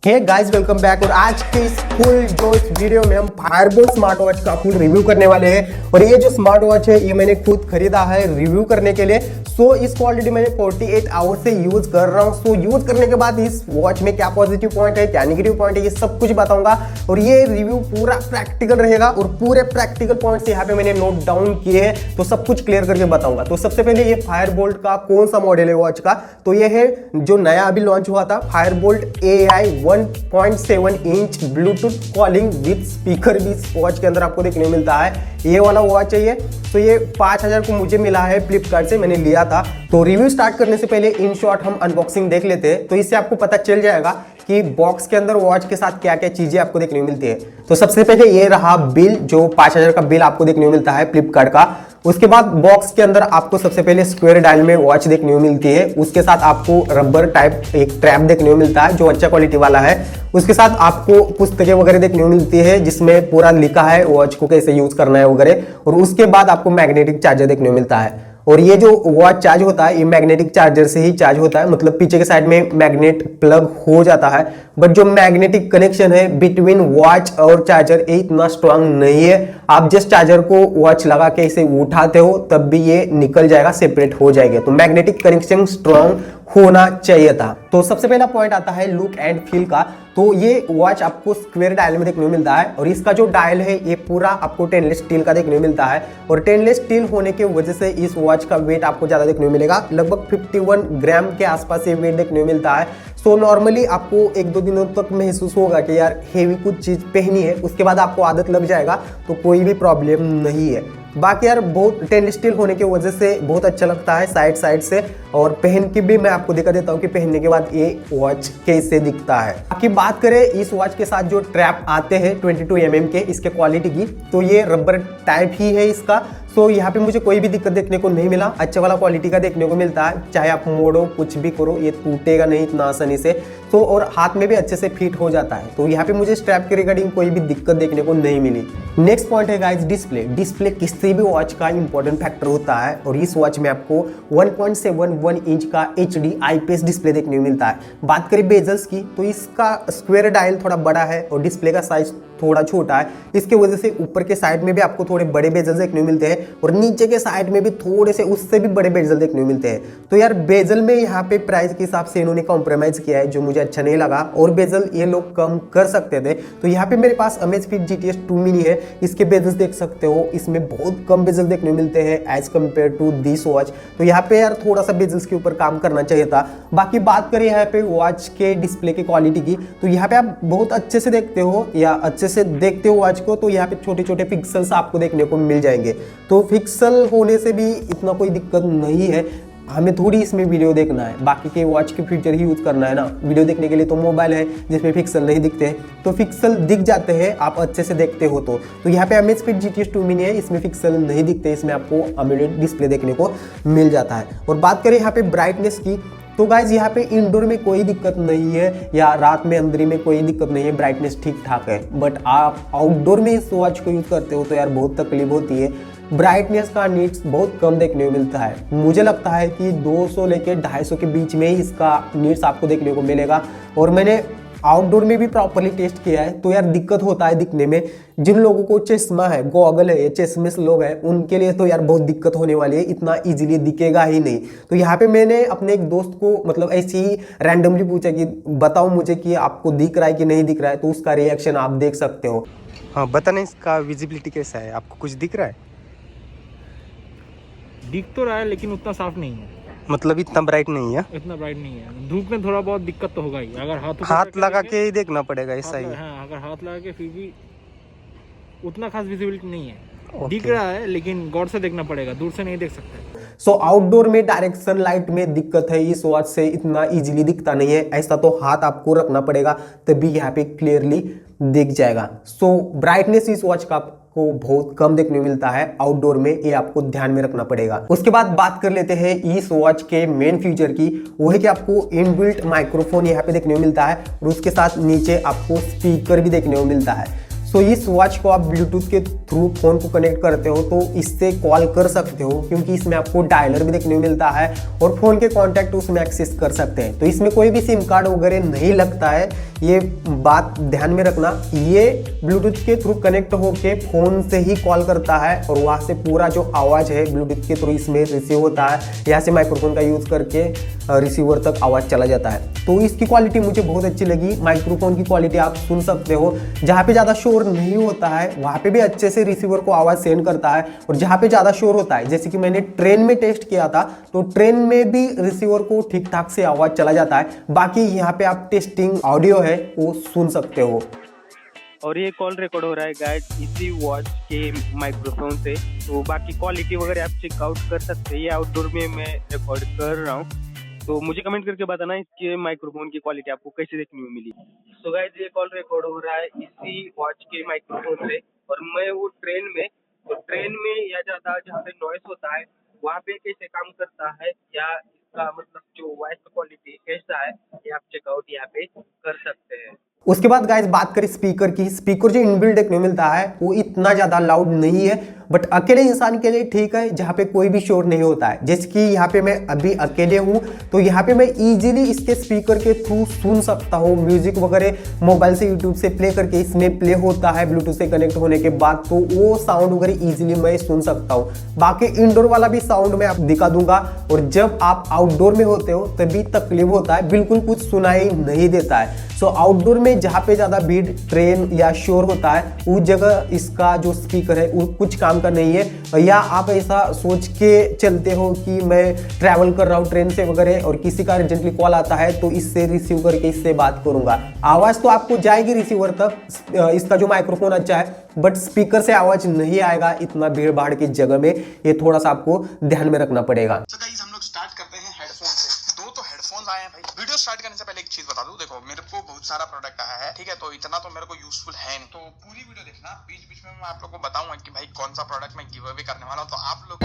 Hey guys welcome back. और आज के इस फुल जो इस वीडियो में हम फायरबोल्ट स्मार्ट वॉच का फुल रिव्यू करने वाले हैं। और ये जो स्मार्ट वॉच है ये मैंने खुद खरीदा है रिव्यू करने के लिए। सो इसको ऑलरेडी मैंने 48 आवर से यूज कर रहा हूँ। सो यूज करने के बाद इस वॉच में क्या पॉजिटिव पॉइंट है क्या नेगेटिव पॉइंट है ये सब कुछ बताऊंगा। और ये रिव्यू पूरा प्रैक्टिकल रहेगा और पूरे प्रैक्टिकल पॉइंट्स यहाँ पे मैंने नोट डाउन किए हैं, तो सब कुछ क्लियर करके बताऊंगा। तो सबसे पहले ये फायरबोल्ट का कौन सा मॉडल है वॉच का, तो ये है जो नया अभी लॉन्च हुआ था Fireboltt AI 1.7 inch Bluetooth calling with speaker भी इस वॉच के अंदर आपको देखने को मिलता है। ये वाला वॉच है ये। तो ये 5000 को मुझे मिला है फ्लिपकार्ट से, मैंने लिया था। तो रिव्यू स्टार्ट करने से पहले इन शॉर्ट हम अनबॉक्सिंग देख लेते हैं, तो इससे आपको पता चल जाएगा कि बॉक्स के अंदर वॉच के साथ क्या क्या चीजें आपको देखने को मिलती है। तो सबसे पहले ये रहा बिल, जो 5000 का बिल आपको देखने को मिलता है फ्लिपकार्ट का। उसके बाद बॉक्स के अंदर आपको सबसे पहले स्क्वायर डायल में वॉच देखने को मिलती है। उसके साथ आपको रबर टाइप एक ट्रैप देखने को मिलता है जो अच्छा क्वालिटी वाला है। उसके साथ आपको पुस्तकें वगैरह देखने को मिलती है जिसमें पूरा लिखा है वॉच को कैसे यूज करना है वगैरह। और उसके बाद आपको मैग्नेटिक चार्जर देखने को मिलता है। और ये जो वॉच चार्ज होता है ये मैग्नेटिक चार्जर से ही चार्ज होता है, मतलब पीछे के साइड में मैग्नेट प्लग हो जाता है। बट जो मैग्नेटिक कनेक्शन है बिटवीन वॉच और चार्जर ये इतना स्ट्रांग नहीं है। आप जस्ट चार्जर को वॉच लगा के इसे उठाते हो तब भी ये निकल जाएगा, सेपरेट हो जाएगा। तो मैग्नेटिक कनेक्शन स्ट्रांग होना चाहिए था। तो सबसे पहला पॉइंट आता है लुक एंड फील का। तो ये वॉच आपको स्क्वायर डायल में देखने को मिलता है और इसका जो डायल है ये पूरा आपको स्टेनलेस स्टील का देखने को मिलता है। और स्टेनलेस स्टील होने की वजह से इस वॉच का वेट आपको ज्यादा देखने को मिलेगा, लगभग 51 ग्राम के आसपास ये वेट देखने को मिलता है। सो नॉर्मली आपको 1-2 दिनों तक महसूस होगा कि यार हेवी कुछ चीज पहनी है, उसके बाद आपको आदत लग जाएगा तो कोई भी प्रॉब्लम नहीं है। बाकी यार बहुत स्टेनलेस स्टील होने की वजह से बहुत अच्छा लगता है साइड से। और पहन के भी मैं आपको दिखा देता हूँ कि पहनने के बाद ये वॉच कैसे दिखता है। बाकी बात करें इस वॉच के साथ जो ट्रैप आते हैं 22 mm के इसके क्वालिटी की, तो ये रबर टाइप ही है इसका। सो यहाँ पे मुझे कोई भी दिक्कत देखने को नहीं मिला, अच्छा वाला क्वालिटी का देखने को मिलता है। चाहे आप मोड़ो कुछ भी करो ये टूटेगा नहीं इतना आसानी से। तो और हाथ में भी अच्छे से फिट हो जाता है। तो यहाँ पे मुझे स्ट्रैप के रिगार्डिंग कोई भी दिक्कत देखने को नहीं मिली। नेक्स्ट पॉइंट है गाइस डिस्प्ले किसी भी वॉच का इंपॉर्टेंट फैक्टर होता है। और इस वॉच में आपको 1.71 इंच का HD IPS डिस्प्ले देखने को मिलता है। बात करें बेजल्स की तो इसका स्क्वायर डायल थोड़ा बड़ा है और डिस्प्ले का साइज थोड़ा छोटा है। इसके वजह से ऊपर के साइड में भी आपको थोड़े बड़े बेजल देखने को मिलते हैं और नीचे के साइड में भी थोड़े से उससे भी बड़े बेजल देखने को मिलते हैं। तो यार बेजल में यहाँ पे प्राइस के हिसाब से इन्होंने कॉम्प्रोमाइज किया है जो मुझे अच्छा नहीं लगा, और बेजल ये लोग कम कर सकते थे। तो यहाँ पे मेरे पास Amazfit GTS 2 मिनी है, इसके बेजल्स देख सकते हो, इसमें बहुत कम बेजल देखने को मिलते हैं as compare to this watch. तो यहाँ पे यार थोड़ा सा बेजल्स के ऊपर काम करना चाहिए था। बाकी बात करें यहाँ पे वॉच के डिस्प्ले की क्वालिटी की, तो यहाँ पे आप बहुत अच्छे से देखते हो या अच्छे से देखते हो वॉच को, तो यहाँ पे छोटे छोटे पिक्सल्स आपको देखने को मिल जाएंगे। तो पिक्सल होने से भी इतना कोई दिक्कत नहीं है, हमें थोड़ी इसमें वीडियो देखना है, बाकी के वॉच के फीचर ही यूज करना है ना। वीडियो देखने के लिए तो मोबाइल है जिसमें पिक्सल नहीं दिखते हैं, तो पिक्सल दिख जाते हैं आप अच्छे से देखते हो तो यहाँ पे Amazfit GTS 2 मिनी है, इसमें पिक्सल नहीं दिखते, इसमें आपको AMOLED डिस्प्ले देखने को मिल जाता है। और बात करें यहाँ पे ब्राइटनेस की, तो गाइज यहाँ पे इंडोर में कोई दिक्कत नहीं है या रात में अंदर में कोई दिक्कत नहीं है, ब्राइटनेस ठीक ठाक है। बट आप आउटडोर में इस वॉच को यूज करते हो तो यार बहुत तकलीफ होती है, ब्राइटनेस का नीड्स बहुत कम देखने को मिलता है। मुझे लगता है कि 200 लेके 250 के बीच में ही इसका नीड्स आपको देखने को मिलेगा। और मैंने आउटडोर में भी प्रॉपरली टेस्ट किया है, तो यार दिक्कत होता है दिखने में। जिन लोगों को चश्मा है, गॉगल है, चश्मिश लोग हैं, उनके लिए तो यार बहुत दिक्कत होने वाली है, इतना इजीली दिखेगा ही नहीं। तो यहाँ पे मैंने अपने एक दोस्त को मतलब ऐसे ही रैंडमली पूछा कि बताओ मुझे कि आपको दिख रहा है कि नहीं दिख रहा है, तो उसका रिएक्शन आप देख सकते हो। हाँ बताना इसका विजिबिलिटी कैसा है, आपको कुछ दिख रहा है? दिख तो रहा है लेकिन उतना साफ नहीं है, मतलब इतना ब्राइट नहीं है, इतना ब्राइट नहीं है। धूप में थोड़ा बहुत दिक्कत तो होगा ही, अगर हाथ लगा के ही देखना पड़ेगा ऐसा ही। हाँ, अगर हाथ लगा के फिर भी उतना खास विजिबिलिटी नहीं है। दिख रहा है लेकिन गौर से देखना पड़ेगा, दूर से नहीं देख सकते। सो आउटडोर में डायरेक्ट सनलाइट में दिक्कत है, इस वॉच से इतना इजीली दिखता नहीं है, ऐसा तो हाथ आपको रखना पड़ेगा तभी यहाँ पे क्लियरली दिख जाएगा। सो ब्राइटनेस इस वॉच का को बहुत कम देखने को मिलता है आउटडोर में, ये आपको ध्यान में रखना पड़ेगा। उसके बाद बात कर लेते हैं इस वॉच के मेन फीचर की, वो है कि आपको इनबिल्ट माइक्रोफोन यहाँ पे देखने को मिलता है और उसके साथ नीचे आपको स्पीकर भी देखने को मिलता है। सो इस वॉच को आप ब्लूटूथ के थ्रू फोन को कनेक्ट करते हो तो इससे कॉल कर सकते हो, क्योंकि इसमें आपको डायलर भी देखने को मिलता है और फोन के कॉन्टैक्ट उसमें एक्सेस कर सकते हैं। तो इसमें कोई भी सिम कार्ड वगैरह नहीं लगता है, ये बात ध्यान में रखना। ये ब्लूटूथ के थ्रू कनेक्ट होके फोन से ही कॉल करता है और वहाँ से पूरा जो आवाज़ है ब्लूटूथ के थ्रू इसमें रिसीव होता है। यहाँ से माइक्रोफोन का यूज़ करके रिसीवर तक आवाज़ चला जाता है। तो इसकी क्वालिटी मुझे बहुत अच्छी लगी। माइक्रोफोन की क्वालिटी आप सुन सकते हो, जहाँ पे ज़्यादा शोर नहीं होता है वहाँ पे भी अच्छे से रिसीवर को आवाज़ सेंड करता है, और जहाँ पे ज़्यादा शोर होता है, जैसे कि मैंने ट्रेन में टेस्ट किया था, तो ट्रेन में भी रिसीवर को ठीक ठाक से आवाज़ चला जाता है। बाकी यहाँ पे आप टेस्टिंग ऑडियो है वो सुन सकते हो। और ये कॉल रिकॉर्ड हो रहा है गाइस इसी वॉच के माइक्रोफोन से। तो बाकी क्वालिटी वगैरह आप चेकआउट कर सकते हैं। ये आउटडोर में मैं रिकॉर्ड कर रहा हूँ, तो मुझे कमेंट करके बताना इसके माइक्रोफोन की क्वालिटी आपको कैसे देखने में मिली। तो गाइस ये कॉल रिकॉर्ड हो रहा है इसी वॉच के माइक्रोफोन से, और मैं वो ट्रेन में या ज़्यादा जहाँ पे नॉइस होता है वहाँ पे कैसे काम करता है, या इसका मतलब जो वॉइस क्वालिटी कैसा है, ये आप चेकआउट यहाँ पे कर सकते हैं। उसके बाद गाइस बात करें स्पीकर की। स्पीकर जो इनबिल्ट देखने को मिलता है वो इतना ज़्यादा लाउड नहीं है, बट अकेले इंसान के लिए ठीक है, जहाँ पे कोई भी शोर नहीं होता है। जैसे कि यहाँ पे मैं अभी अकेले हूँ, तो यहाँ पे मैं इजीली इसके स्पीकर के थ्रू सुन सकता हूँ म्यूजिक वगैरह। मोबाइल से यूट्यूब से प्ले करके इसमें प्ले होता है ब्लूटूथ से कनेक्ट होने के बाद, तो वो साउंड वगैरह इजीली मैं सुन सकता हूँ। बाकी इंडोर वाला भी साउंड मैं आप दिखा दूंगा, और जब आप आउटडोर में होते हो तभी तकलीफ होता है, बिल्कुल कुछ सुनाई नहीं देता है। सो आउटडोर में जहाँ पे ज़्यादा भीड़, ट्रेन या शोर होता है, उस जगह इसका जो स्पीकर है वो कुछ काम का नहीं है। या आप ऐसा सोच के चलते हो कि मैं ट्रैवल कर रहा हूँ ट्रेन से वगैरह और किसी का अर्जेंटली कॉल आता है तो इससे रिसीव करके इससे बात करूँगा, आवाज़ तो आपको जाएगी रिसीवर तक। इसका जो माइक्रोफोन अच्छा है, बट स्पीकर से आवाज़ नहीं आएगा इतना भीड़ भाड़ की जगह में। ये थोड़ा सा आपको ध्यान में रखना पड़ेगा। तो गाइस हम लोग स्टार्ट करते हैं हेडफोन से। दो तो हेडफोन्स आए हैं भाई। वीडियो स्टार्ट करने से पहले एक चीज बता दूं, देखो मेरे को बहुत सारा प्रोडक्ट आया है, ठीक है, तो इतना तो मेरे को यूजफुल है नहीं, तो पूरी वीडियो देखना। बीच बीच में मैं आप लोग को बताऊंगा कि भाई कौन सा प्रोडक्ट मैं गिव अवे करने वाला हूं, तो आप लोग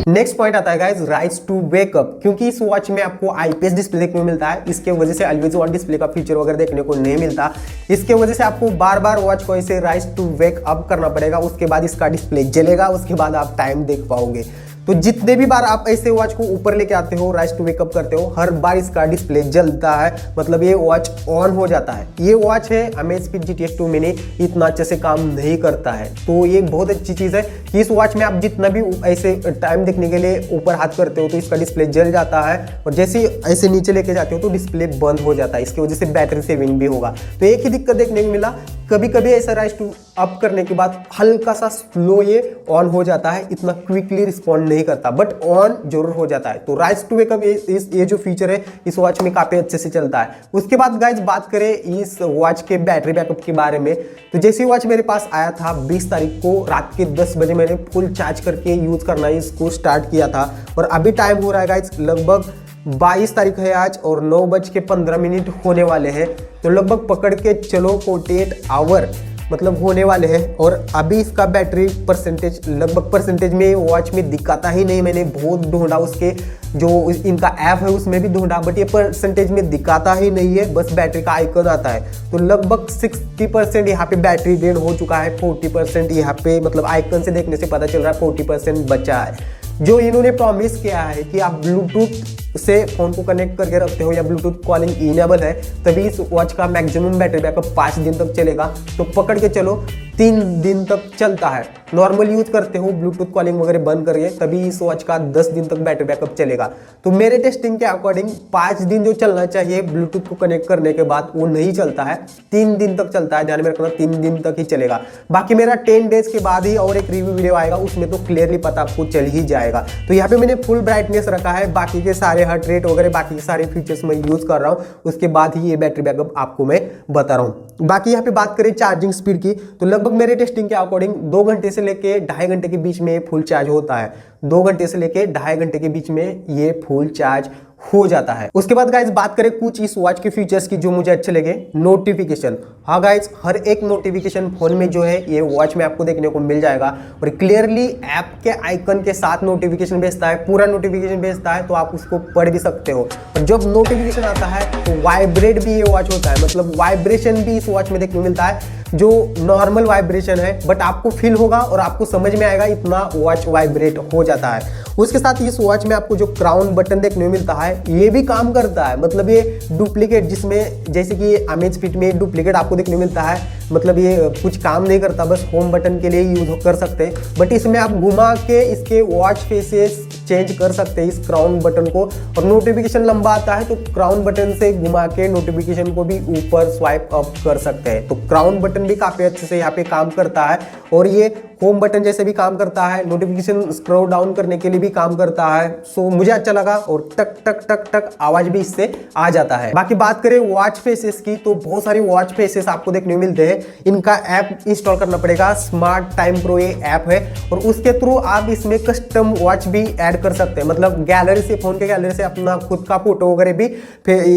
नेक्स्ट पॉइंट आता है गाइस राइज टू वेकअप। क्योंकि इस वॉच में आपको आईपीएस डिस्प्ले देखने को मिलता है, इसके वजह से ऑलवेज ऑन डिस्प्ले का फीचर वगैरह देखने को नहीं मिलता। इसके वजह से आपको बार बार वॉच को ऐसे राइज टू वेक अप करना पड़ेगा, उसके बाद इसका डिस्प्ले जलेगा, उसके बाद आप टाइम देख पाओगे। तो जितने भी बार आप ऐसे वॉच को ऊपर लेके आते हो, राइज टू वेकअप करते हो, हर बार इसका डिस्प्ले जलता है, मतलब ये वॉच ऑन हो जाता है। ये वॉच है अमेज़फिट GTS 2 मिनी, इतना अच्छे से काम नहीं करता है। तो ये बहुत अच्छी चीज़ है कि इस वॉच में आप जितना भी ऐसे टाइम देखने के लिए ऊपर हाथ करते हो तो इसका डिस्प्ले जल जाता है, और जैसे ही ऐसे नीचे लेके जाते हो तो डिस्प्ले बंद हो जाता है। इसकी वजह से बैटरी सेविंग भी होगा। तो एक ही दिक्कत देखने को मिला, कभी कभी ऐसा राइज टू अप करने के बाद हल्का सा स्लो ये ऑन हो जाता है, इतना क्विकली रिस्पॉन्ड नहीं करता, बट ऑन जरूर हो जाता है। तो राइज टू वेकअप ये जो फीचर है इस वॉच में काफ़ी अच्छे से चलता है। उसके बाद गाइज बात करें इस वॉच के बैटरी बैकअप के बारे में, तो जैसे वॉच मेरे पास आया था 20 तारीख को रात के 10 बजे मैंने फुल चार्ज करके यूज़ करना इसको स्टार्ट किया था, और अभी टाइम हो रहा है गाइज लगभग 22 तारीख है आज, और 9:15 होने वाले हैं। तो लगभग पकड़ के चलो 48 आवर मतलब होने वाले हैं, और अभी इसका बैटरी परसेंटेज लगभग परसेंटेज में वॉच में दिखाता ही नहीं। मैंने बहुत ढूंढा, उसके जो इनका ऐप है उसमें भी ढूंढा, बट ये परसेंटेज में दिखाता ही नहीं है, बस बैटरी का आइकन आता है। तो लगभग 60% यहाँ पे बैटरी ड्रेन हो चुका है, 40% यहाँ पे मतलब आइकन से देखने से पता चल रहा है 40% बचा है। जो इन्होंने प्रॉमिस किया है कि आप ब्लूटूथ से फोन को कनेक्ट करके रखते हो या ब्लूटूथ कॉलिंग इनेबल है, तभी इस वॉच का मैक्सिमम बैटरी बैकअप 5 दिन तक चलेगा। तो पकड़ के चलो 3 दिन तक चलता है। नॉर्मल यूज करते हो ब्लूटूथ कॉलिंग वगैरह बंद करिए, तभी इस वॉच का 10 दिन तक बैटरी बैकअप चलेगा। तो मेरे टेस्टिंग के अकॉर्डिंग 5 दिन जो चलना चाहिए ब्लूटूथ को कनेक्ट करने के बाद वो नहीं चलता है, 3 दिन तक चलता है। ध्यान में रखना 3 दिन तक ही चलेगा। बाकी मेरा 10 डेज के बाद ही और एक रिव्यू वीडियो आएगा, उसमें तो क्लियरली पता आपको चल ही जाएगा। तो यहाँ पे मैंने फुल ब्राइटनेस रखा है, बाकी के सारे हार्ट रेट वगैरह बाकी के सारे फीचर्स मैं यूज कर रहा हूँ, उसके बाद ही ये बैटरी बैकअप आपको मैं बता रहा हूँ। बाकी यहाँ पे बात करें चार्जिंग स्पीड की, तो लगभग मेरे टेस्टिंग के अकॉर्डिंग 2 घंटे से लेके 2.5 घंटे के बीच में फुल चार्ज होता है। 2 घंटे से लेके 2.5 घंटे के बीच में ये फुल चार्ज हो जाता है। उसके बाद गाइस बात करें कुछ इस वॉच के फीचर्स की जो मुझे अच्छे लगे। नोटिफिकेशन हाँ गाइज, हर एक नोटिफिकेशन फोन में जो है ये वॉच में आपको देखने को मिल जाएगा और क्लियरली ऐप के आइकन के साथ नोटिफिकेशन भेजता है, पूरा नोटिफिकेशन भेजता है, तो आप उसको पढ़ भी सकते हो। और जब नोटिफिकेशन आता है तो वाइब्रेट भी ये वॉच होता है, मतलब वाइब्रेशन भी इस वॉच में देखने को मिलता है, जो नॉर्मल वाइब्रेशन है बट आपको फील होगा और आपको समझ में आएगा इतना वॉच वाइब्रेट हो जाता है। उसके साथ इस वॉच में आपको जो क्राउन बटन देखने को मिलता है ये भी काम करता है, मतलब ये डुप्लीकेट, जिसमें जैसे कि अमेज़फिट में डुप्लीकेट आपको देखने को मिलता है, मतलब ये कुछ काम नहीं करता, बस होम बटन के लिए यूज कर सकते हैं। बट इसमें आप घुमा के इसके वॉच फेसेस चेंज कर सकते हैं इस क्राउन बटन को, और नोटिफिकेशन लंबा आता है तो क्राउन बटन से घुमा के नोटिफिकेशन को भी ऊपर स्वाइप अप कर सकते हैं। तो क्राउन बटन भी काफी अच्छे से यहाँ पे काम करता है और ये होम बटन जैसे भी काम करता है, नोटिफिकेशन स्क्रॉल डाउन करने के लिए भी काम करता है। सो मुझे अच्छा लगा और टक टक टक टक आवाज भी इससे आ जाता है। बाकी बात करें वॉच फेसेस की तो बहुत सारी वॉच फेसेस आपको देखने को मिलते हैं। इनका ऐप इंस्टॉल करना पड़ेगा, स्मार्ट टाइम प्रो ये ऐप है और उसके थ्रू आप इसमें कस्टम वॉच भी ऐड कर सकते हैं, मतलब गैलरी से, फोन के गैलरी से अपना खुद का फोटो वगैरह भी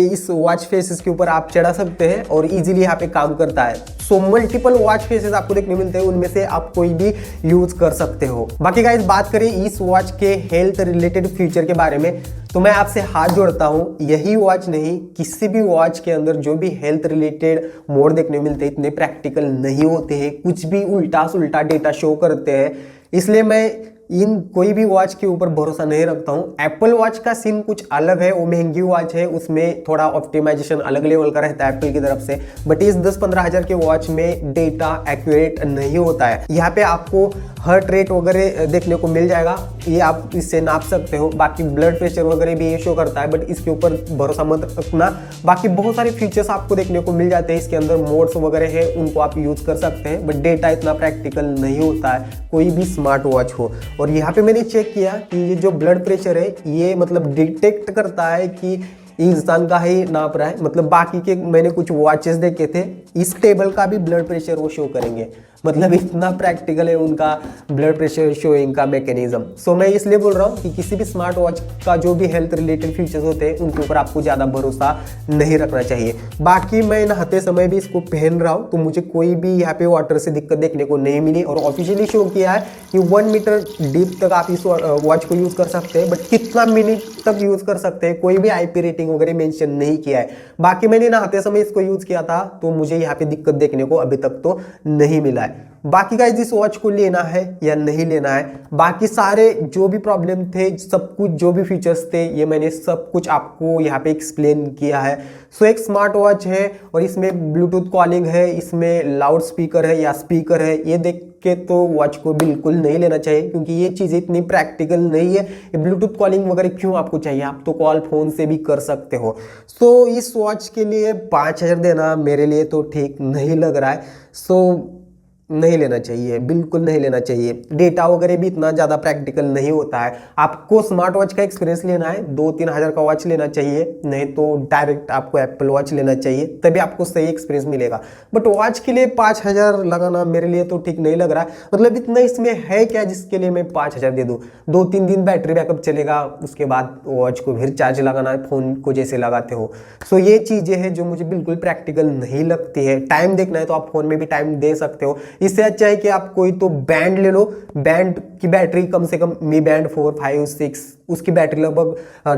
इस वॉच फेसेस के ऊपर आप चढ़ा सकते हैं और इजीली यहाँ पे काम करता है। सो मल्टीपल वॉच फेसेस आपको देखने मिलते हैं, उनमें से आप कोई भी यूज कर सकते हो। बाकी गाइस बात करें इस वॉच के हेल्थ रिलेटेड फीचर के बारे में तो मैं आपसे हाथ जोड़ता हूँ, यही वॉच नहीं किसी भी वॉच के अंदर जो भी हेल्थ रिलेटेड मोड देखने मिलते हैं इतने प्रैक्टिकल नहीं होते हैं, कुछ भी उल्टा सुल्टा डेटा शो करते हैं, इसलिए मैं इन कोई भी वॉच के ऊपर भरोसा नहीं रखता हूँ। एप्पल वॉच का सीन कुछ अलग है, वो महंगी वॉच है, उसमें थोड़ा ऑप्टिमाइजेशन अलग लेवल का रहता है एप्पल की तरफ से, बट इस 10-15 हज़ार के वॉच में डेटा एक्यूरेट नहीं होता है। यहाँ पे आपको हार्ट रेट वगैरह देखने को मिल जाएगा, ये आप इससे नाप सकते हो। बाकी ब्लड प्रेशर वगैरह भी ये शो करता है, बट इसके ऊपर भरोसा मत रखना। बाकी बहुत सारे फीचर्स आपको देखने को मिल जाते हैं, इसके अंदर मोड्स वगैरह है, उनको आप यूज कर सकते हैं, बट डेटा इतना प्रैक्टिकल नहीं होता है कोई भी स्मार्ट वॉच हो। और यहाँ पे मैंने चेक किया कि ये जो ब्लड प्रेशर है ये मतलब डिटेक्ट करता है कि इंसान का ही नाप रहा है, मतलब बाकी के मैंने कुछ वॉचेस देखे थे इस टेबल का भी ब्लड प्रेशर वो शो करेंगे, मतलब इतना प्रैक्टिकल है उनका ब्लड प्रेशर शोइंग का मैकेनिज्म। सो मैं इसलिए बोल रहा हूँ कि किसी भी स्मार्ट वॉच का जो भी हेल्थ रिलेटेड फीचर्स होते हैं उनके ऊपर आपको ज़्यादा भरोसा नहीं रखना चाहिए। बाकी मैं नहाते समय भी इसको पहन रहा हूँ तो मुझे कोई भी यहाँ पे वाटर से दिक्कत देखने को नहीं मिली और ऑफिशियली शो किया है कि 1 मीटर डीप तक आप इस वॉच को यूज़ कर सकते हैं, बट कितना मिनट तक यूज़ कर सकते हैं कोई भी IP रेटिंग वगैरह मेंशन नहीं किया है। बाकी मैंने नहाते समय इसको यूज़ किया था तो मुझे यहाँ पे दिक्कत देखने को अभी तक तो नहीं मिला है। बाकी गाइस इस वॉच को लेना है या नहीं लेना है, बाकी सारे जो भी प्रॉब्लम थे, सब कुछ जो भी फीचर्स थे, ये मैंने सब कुछ आपको यहाँ पे एक्सप्लेन किया है। सो एक स्मार्ट वॉच है और इसमें ब्लूटूथ कॉलिंग है, इसमें लाउड स्पीकर है या स्पीकर है, ये देख के तो वॉच को बिल्कुल नहीं लेना चाहिए क्योंकि ये चीज़ें इतनी प्रैक्टिकल नहीं है। ये ब्लूटूथ कॉलिंग वगैरह क्यों आपको चाहिए, आप तो कॉल फोन से भी कर सकते हो। सो इस वॉच के लिए 5,000 देना मेरे लिए तो ठीक नहीं लग रहा है। सो नहीं लेना चाहिए, बिल्कुल नहीं लेना चाहिए। डेटा वगैरह भी इतना ज़्यादा प्रैक्टिकल नहीं होता है। आपको स्मार्ट वॉच का एक्सपीरियंस लेना है 2-3 हज़ार का वॉच लेना चाहिए, नहीं तो डायरेक्ट आपको एप्पल वॉच लेना चाहिए, तभी आपको सही एक्सपीरियंस मिलेगा। बट वॉच के लिए 5,000 लगाना मेरे लिए तो ठीक नहीं लग रहा है, मतलब इतना इसमें है क्या जिसके लिए मैं 5,000 दे दूँ। 2-3 दिन बैटरी बैकअप चलेगा, उसके बाद वॉच को फिर चार्ज लगाना है फ़ोन को जैसे लगाते हो। सो ये चीज़ें हैं जो मुझे बिल्कुल प्रैक्टिकल नहीं लगती है। टाइम देखना है तो आप फ़ोन में भी टाइम दे सकते हो, इससे अच्छा है कि आप कोई तो बैंड ले लो, बैंड की बैटरी कम से कम मी बैंड 4, 5, 6 उसकी बैटरी लगभग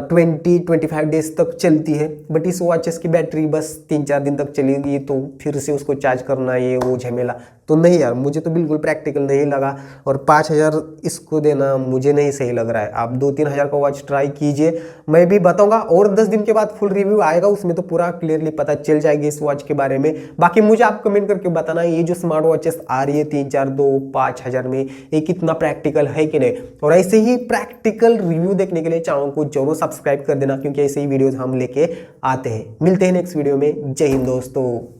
20-25 डेज तक चलती है, बट इस वॉचेस की बैटरी बस 3-4 दिन तक चलेगी, तो फिर से उसको चार्ज करना ये वो झमेला तो नहीं यार, मुझे तो बिल्कुल प्रैक्टिकल नहीं लगा और 5,000 इसको देना मुझे नहीं सही लग रहा है। आप 2-3 हज़ार का वॉच ट्राई कीजिए, मैं भी बताऊंगा और 10 दिन के बाद फुल रिव्यू आएगा, उसमें तो पूरा क्लियरली पता चल जाएगी इस वॉच के बारे में। बाकी मुझे आप कमेंट करके बताना ये जो स्मार्ट वॉचेस आ रही है 3-4, 2-5 हज़ार में, ये कितना प्रैक्टिकल है कि नहीं। और ऐसे ही प्रैक्टिकल रिव्यू देखने के लिए चैनल को जरूर सब्सक्राइब कर देना क्योंकि ऐसे ही वीडियोस हम लेके आते हैं। मिलते हैं नेक्स्ट वीडियो में। जय हिंद दोस्तों।